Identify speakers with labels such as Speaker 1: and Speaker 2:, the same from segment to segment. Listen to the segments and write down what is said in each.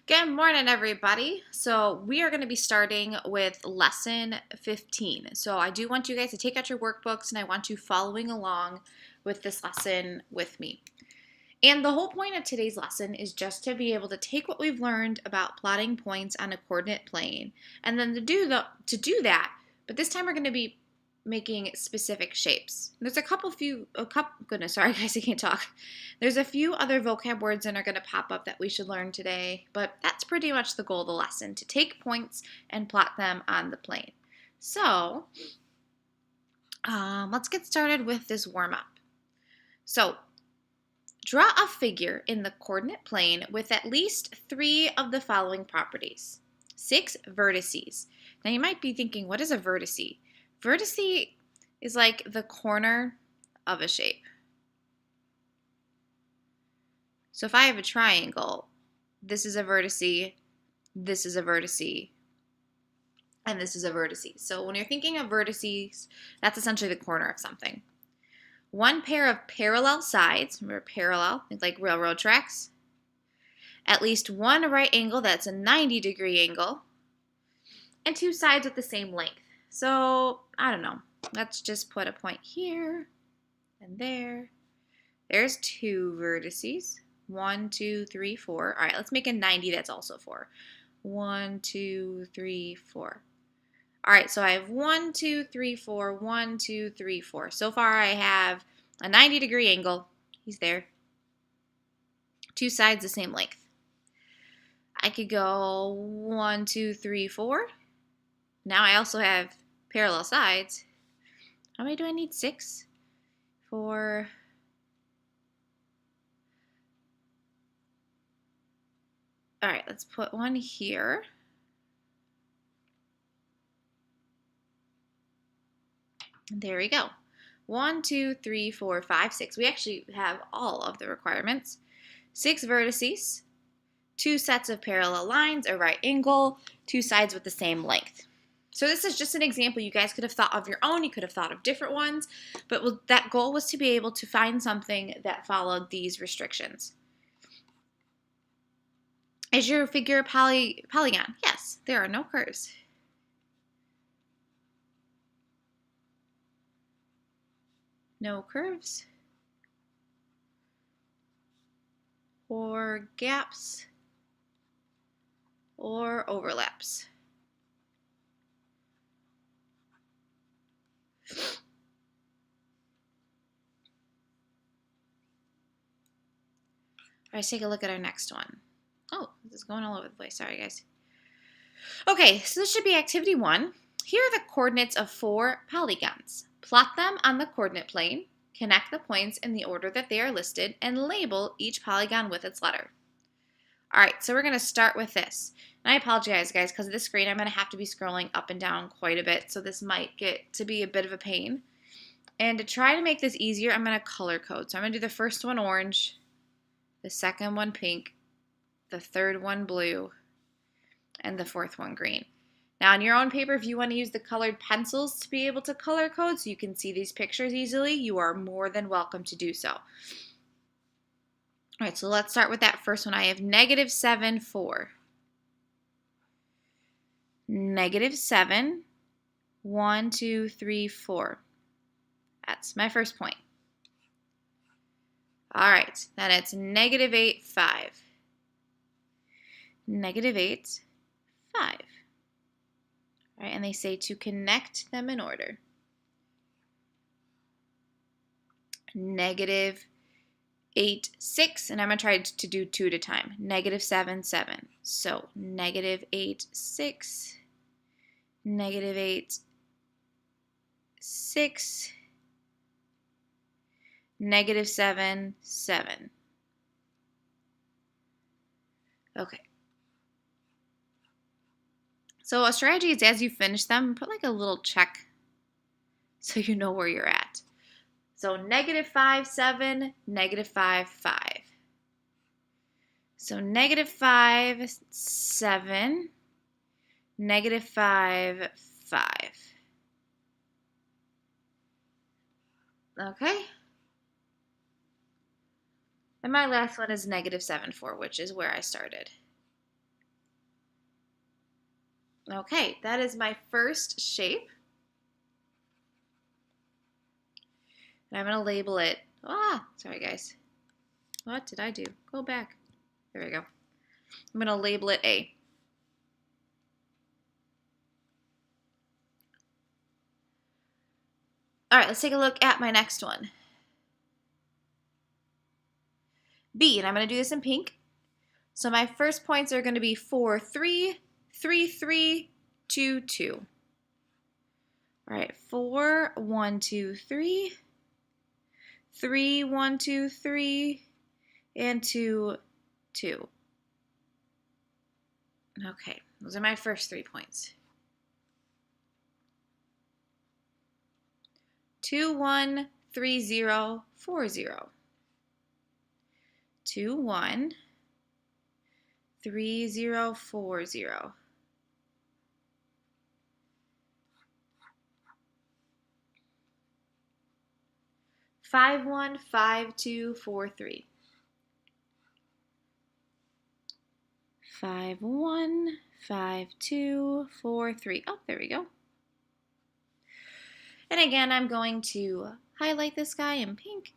Speaker 1: Good morning, everybody. So we are going to be starting with lesson 15. So I do want you guys to take out your workbooks and I want you following along with this lesson with me. And the whole point of today's lesson is just to be able to take what we've learned about plotting points on a coordinate plane and then to do that, but this time we're going to be making specific shapes. There's sorry guys, I can't talk. There's a few other vocab words that are going to pop up that we should learn today, but that's pretty much the goal of the lesson, to take points and plot them on the plane. So let's get started with this warm-up. So draw a figure in the coordinate plane with at least 3 of the following properties. 6 vertices. Now you might be thinking, what is a vertice? Vertice is like the corner of a shape. So if I have a triangle, this is a vertice, this is a vertice, and this is a vertice. So when you're thinking of vertices, that's essentially the corner of something. 1 pair of parallel sides, remember parallel, like railroad tracks. At least 1 right angle, that's a 90-degree angle. And 2 sides with the same length. So, I don't know. Let's just put a point here and there. There's 2 vertices. 1, 2, 3, 4. All right, let's make a 90 that's also 4. 1, 2, 3, 4. All right, so I have 1, 2, 3, 4, 1, 2, 3, 4. So far I have a 90-degree angle. He's there. 2 sides the same length. I could go 1, 2, 3, 4. Now I also have parallel sides. How many do I need? 6? 4. All right, let's put one here. There we go. 1, 2, 3, 4, 5, 6. We actually have all of the requirements. 6 vertices, 2 sets of parallel lines, a right angle, 2 sides with the same length. So this is just an example. You guys could have thought of your own. You could have thought of different ones. But that goal was to be able to find something that followed these restrictions. Is your figure a polygon? Yes, there are no curves. No curves or gaps or overlaps. Let's take a look at our next one. Oh, this is going all over the place. Sorry, guys. Okay, so this should be activity 1. Here are the coordinates of 4 polygons. Plot them on the coordinate plane, connect the points in the order that they are listed, and label each polygon with its letter. All right, so we're going to start with this. And I apologize, guys, because of this screen, I'm going to have to be scrolling up and down quite a bit, so this might get to be a bit of a pain. And to try to make this easier, I'm going to color code. So I'm going to do the first one orange, the second one pink, the third one blue, and the 4th one green. Now on your own paper, if you want to use the colored pencils to be able to color code so you can see these pictures easily, you are more than welcome to do so. All right, so let's start with that first one. I have -7, 4. -7, 1, 2, 3, 4. That's my first point. All right, then it's -8, 5. -8, 5. All right, and they say to connect them in order. -8, 6, and I'm going to try to do 2 at a time. -7, 7. So -8, 6, -8, 6, -7, 7. Okay. So a strategy is as you finish them, put like a little check so you know where you're at. So -5, 7, -5, 5. So -5, 7, -5, 5. Okay? And my last one is -7, 4, which is where I started. Okay, that is my first shape. And I'm going to label it. Sorry guys. What did I do? Go back. There we go. I'm going to label it A. All right, let's take a look at my next one. B, and I'm going to do this in pink. So my first points are going to be 4, 3, 3, 3, 2, 2. All right, 4, 1, 2, 3, 3, 1, 2, 3, and 2, 2. Okay, those are my first 3 points. 2, 1, 3, 0, 4, 0. 2, 1, 3, 0, 4, 0. 5, 1, 5, 2, 4, 3. 5, 1, 5, 2, 4, 3. Oh, there we go. And again, I'm going to highlight this guy in pink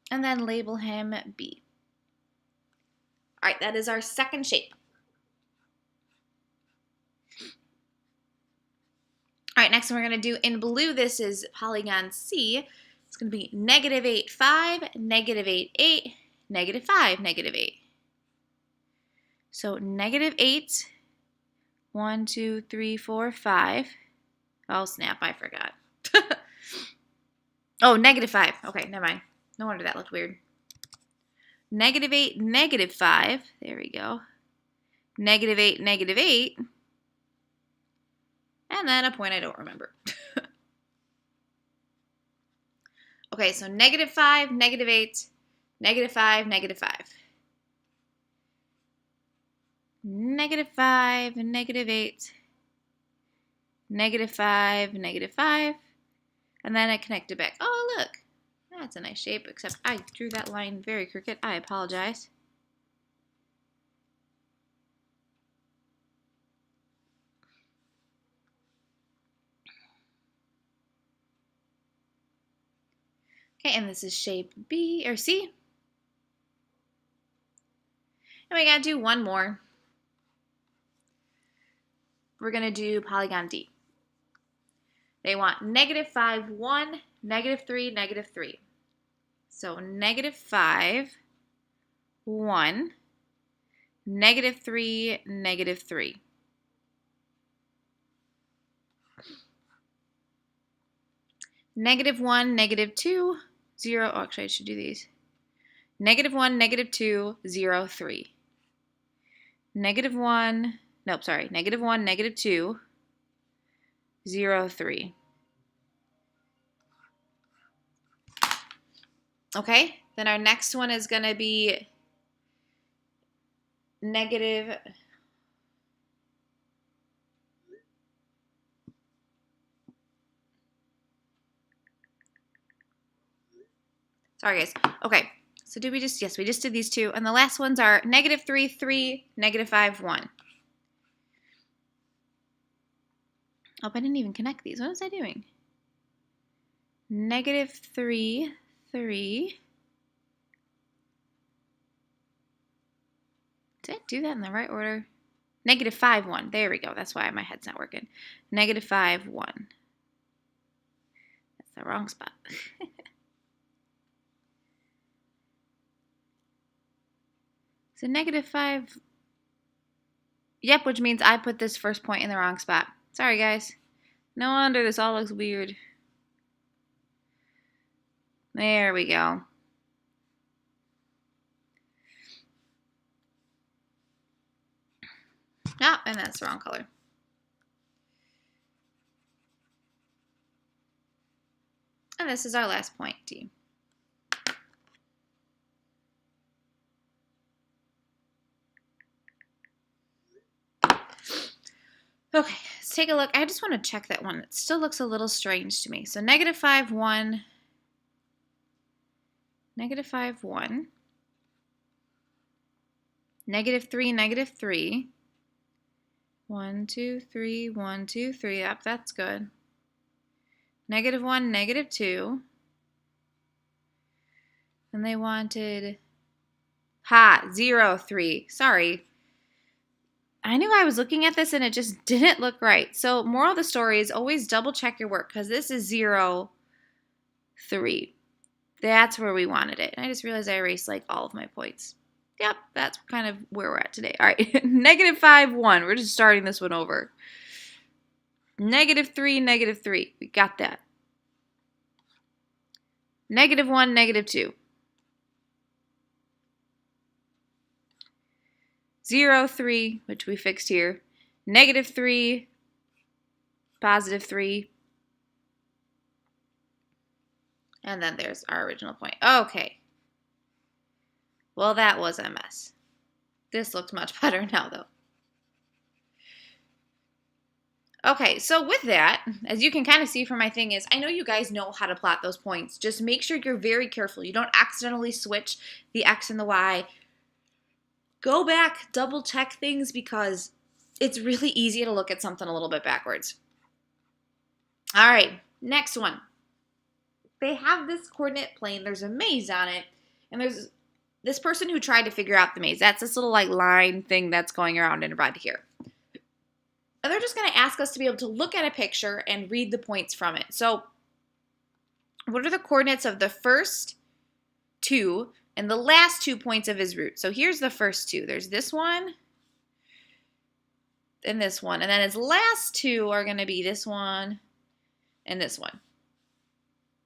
Speaker 1: and then label him B. All right, that is our second shape. All right, next one we're going to do in blue, this is Polygon C. It's going to be -8, 5, -8, 8, -5, -8. So -8, 1, 2, 3, 4, 5. Oh, snap, I forgot. Oh, -5. Okay, never mind. No wonder that looked weird. -8, -5. There we go. -8, -8. And then a point I don't remember. Okay, so -5, -8, -5, -5. -5, -8, -5, -5. And then I connect it back. Oh, look. That's a nice shape, except I drew that line very crooked. I apologize. Okay, and this is shape B or C. And we gotta do one more. We're gonna do Polygon D. They want -5, 1, -3, -3. So -5, 1, -3, -3. -1, -2, 0. Oh, actually, I should do these. -1, -2, 0, 3. -1, nope, sorry. -1, -2, 0, 3. Okay, then our next one is going to be negative. Sorry, guys. Okay, so did we just, yes, we just did these two. And the last ones are -3, 3, -5, 1. Oh, I didn't even connect these. What was I doing? -3, 3. Did I do that in the right order? -5, 1. There we go. That's why my head's not working. -5, 1. That's the wrong spot. So -5. Yep, which means I put this first point in the wrong spot. Sorry, guys. No wonder this all looks weird. There we go. Ah, and that's the wrong color. And this is our last point, D. Okay, let's take a look. I just want to check that one. It still looks a little strange to me. So -5, 1, -5, 1, -3, -3, 1, 2, 3, 1, 2, 3. Yep, that's good. -1, -2. And they wanted 0, 3. Sorry. I knew I was looking at this and it just didn't look right. So moral of the story is always double check your work because this is 0, 3. That's where we wanted it. And I just realized I erased like all of my points. Yep, that's kind of where we're at today. All right, -5, 1. We're just starting this one over. -3, -3. We got that. -1, -2. 0, 3, which we fixed here. -3, +3. And then there's our original point. Okay. Well, that was a mess. This looks much better now, though. Okay, so with that, as you can kind of see from my thing is, I know you guys know how to plot those points. Just make sure you're very careful. You don't accidentally switch the X and the Y. Go back, double check things because it's really easy to look at something a little bit backwards. All right, next one. They have this coordinate plane. There's a maze on it, and there's this person who tried to figure out the maze. That's this little like line thing that's going around and around here. And they're just going to ask us to be able to look at a picture and read the points from it. So what are the coordinates of the first 2 and the last 2 points of his route? So here's the first 2. There's this one and this one. And then his last 2 are going to be this one and this one.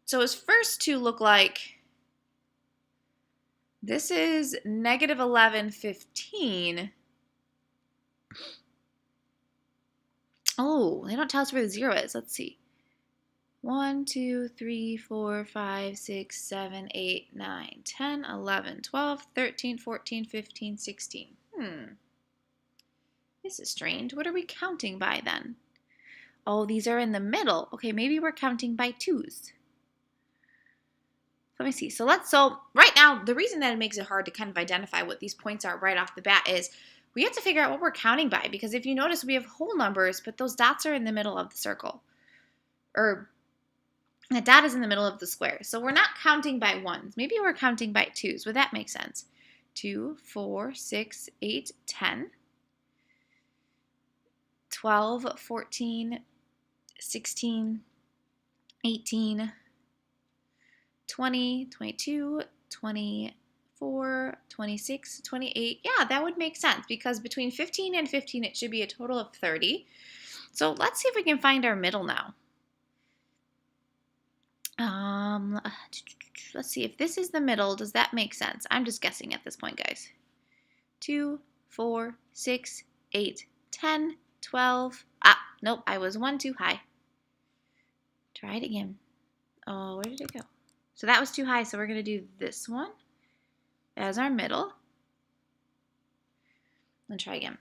Speaker 1: So his first 2 look like this is -11, 15. Oh, they don't tell us where the 0 is. Let's see. 1, 2, 3, 4, 5, 6, 7, 8, 9, 10, 11, 12, 13, 14, 15, 16. This is strange. What are we counting by then? Oh, these are in the middle. Okay, maybe we're counting by 2s. Let me see. So right now, the reason that it makes it hard to kind of identify what these points are right off the bat is we have to figure out what we're counting by, because if you notice, we have whole numbers, but those dots are in the middle of the circle. Or the dot is in the middle of the square. So we're not counting by 1s. Maybe we're counting by 2s. Would that make sense? 2, 4, 6, 8, 10, 12, 14, 16, 18, 20, 22, 24, 26, 28. Yeah, that would make sense because between 15 and 15, it should be a total of 30. So let's see if we can find our middle now. Let's see if this is the middle. Does that make sense? I'm just guessing at this point, guys. 2, 4, 6, 8, 10, 12. Nope, I was 1 too high. Try it again. Oh, where did it go? So that was too high, so we're going to do this one as our middle. And try again.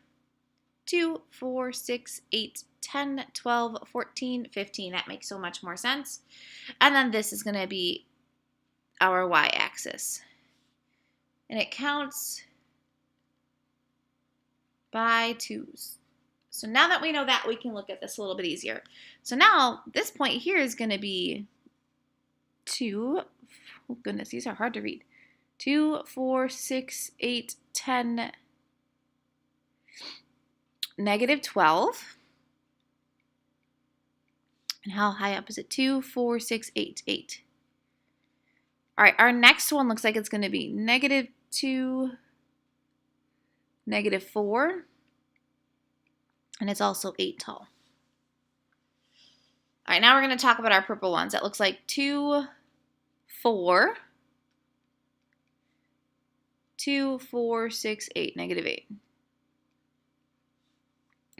Speaker 1: 2, 4, 6, 8, 10, 12, 14, 15. That makes so much more sense. And then this is going to be our y-axis. And it counts by 2s. So now that we know that, we can look at this a little bit easier. So now this point here is going to be 2. Oh goodness, these are hard to read. 2, 4, 6, 8, 10, -12. And how high up is it? 2, 4, 6, 8, 8. All right, our next one looks like it's going to be -2, -4, and it's also 8 tall. All right, now we're going to talk about our purple ones. That looks like 2, 4, 2, 4, 6, 8, -8.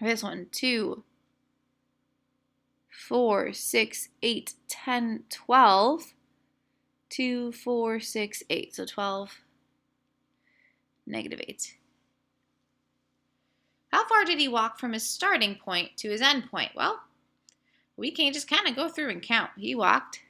Speaker 1: This one, 2, 4, 6, 8, 10, 12, 2, 4, 6, 8. So 12, -8. How far did he walk from his starting point to his end point? Well, we can just kind of go through and count. He walked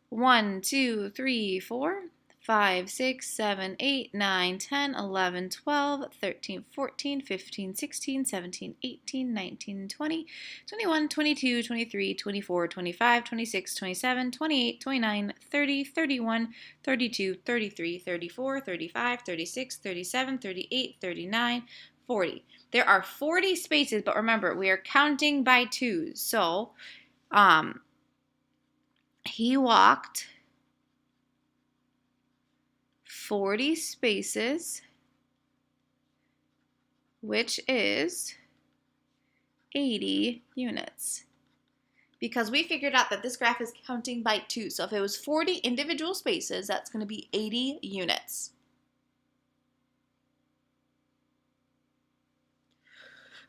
Speaker 1: 1, 2, 3, 4, 5, 6, 7, 8, 9, 10, 11, 12, 13, 14, 15, 16, 17, 18, 19, 20, 21, 22, 23, 24, 25, 26, 27, 28, 29, 30, 31, 32, 33, 34, 35, 36, 37, 38, 39, 40. There are 40 spaces, but remember, we are counting by twos. So, he walked 40 spaces, which is 80 units. Because we figured out that this graph is counting by two. So if it was 40 individual spaces, that's going to be 80 units.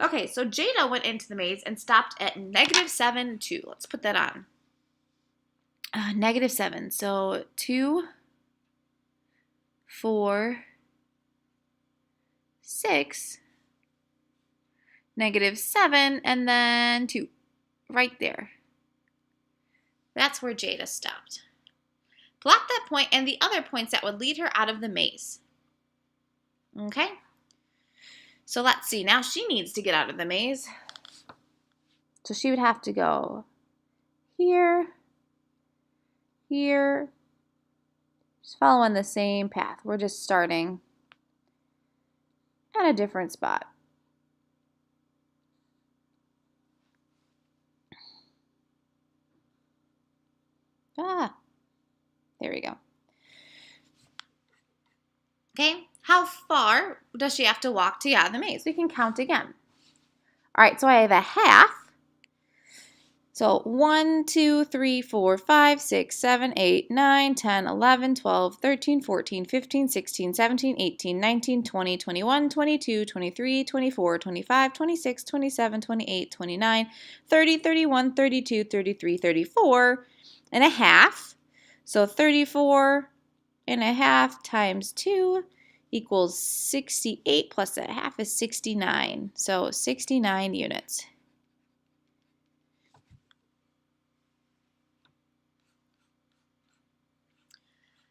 Speaker 1: Okay, so Jada went into the maze and stopped at -7, 2. Let's put that on. -7. So 2, 4, 6, -7, and then 2. Right there. That's where Jada stopped. Plot that point and the other points that would lead her out of the maze. Okay? So let's see. Now she needs to get out of the maze. So she would have to go here, here. Just following the same path. We're just starting at a different spot. There we go. Okay, how far does she have to walk to get out of the maze? We can count again. All right, so I have a half. So 1, 2, 3, 4, 5, 6, 7, 8, 9, 10, 11, 12, 13, 14, 15, 16, 17, 18, 19, 20, 21, 22, 23, 24, 25, 26, 27, 28, 29, 30, 31, 32, 33, 34 and a half. So 34 and a half times 2 equals 68 plus a half is 69. So 69 units.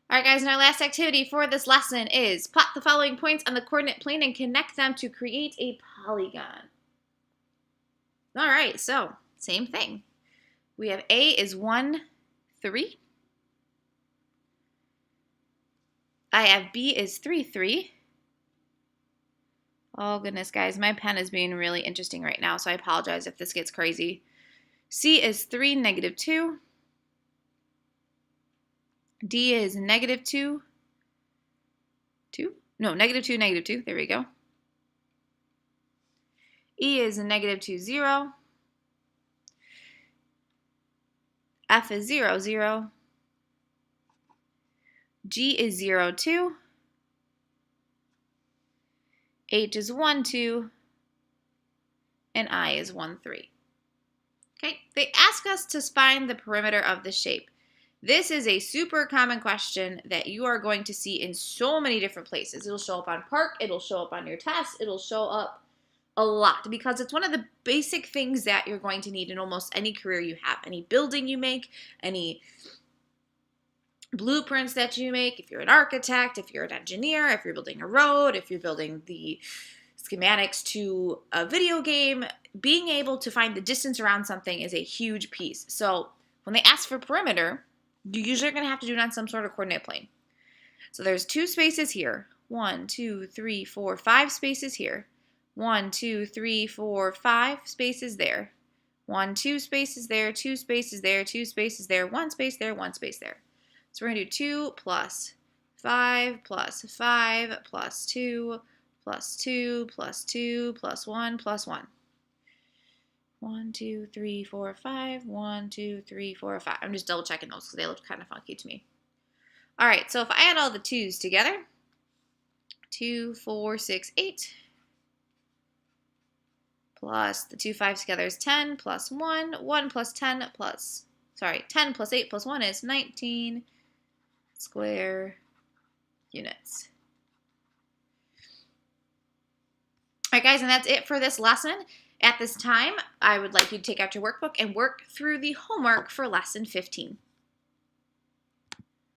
Speaker 1: All right, guys, and our last activity for this lesson is plot the following points on the coordinate plane and connect them to create a polygon. All right, so same thing. We have A is 1, 3. I have B is 3, 3. Oh, goodness, guys, my pen is being really interesting right now, so I apologize if this gets crazy. C is 3, -2. D is -2, 2? No, -2, -2. There we go. E is -2, 0. F is 0, 0. G is 0, 2. H is 1, 2. And I is 1, 3. Okay, they ask us to find the perimeter of the shape. This is a super common question that you are going to see in so many different places. It'll show up on Park, it'll show up on your test, it'll show up a lot because it's one of the basic things that you're going to need in almost any career you have. Any building you make, any blueprints that you make, if you're an architect, if you're an engineer, if you're building a road, if you're building the schematics to a video game, being able to find the distance around something is a huge piece. So when they ask for perimeter, you usually are going to have to do it on some sort of coordinate plane. So there's 2 spaces here. 1, 2, 3, 4, 5 spaces here. 1, 2, 3, 4, 5 spaces there. 1, 2 spaces there, 2 spaces there, 2 spaces there, 1 space there, 1 space there. So we're going to do 2 plus 5 plus 5 plus 2 plus 2 plus 2 plus 1 plus 1. 1, 2, 3, 4, 5. 1, 2, 3, 4, 5. I'm just double checking those because they look kind of funky to me. All right, so if I add all the 2's together, 2, 4, 6, 8, plus the 2 5's together is 10, plus 1, 1 plus 10 plus, 10 plus 8 plus 1 is 19 square units. All right, guys, and that's it for this lesson. At this time, I would like you to take out your workbook and work through the homework for lesson 15.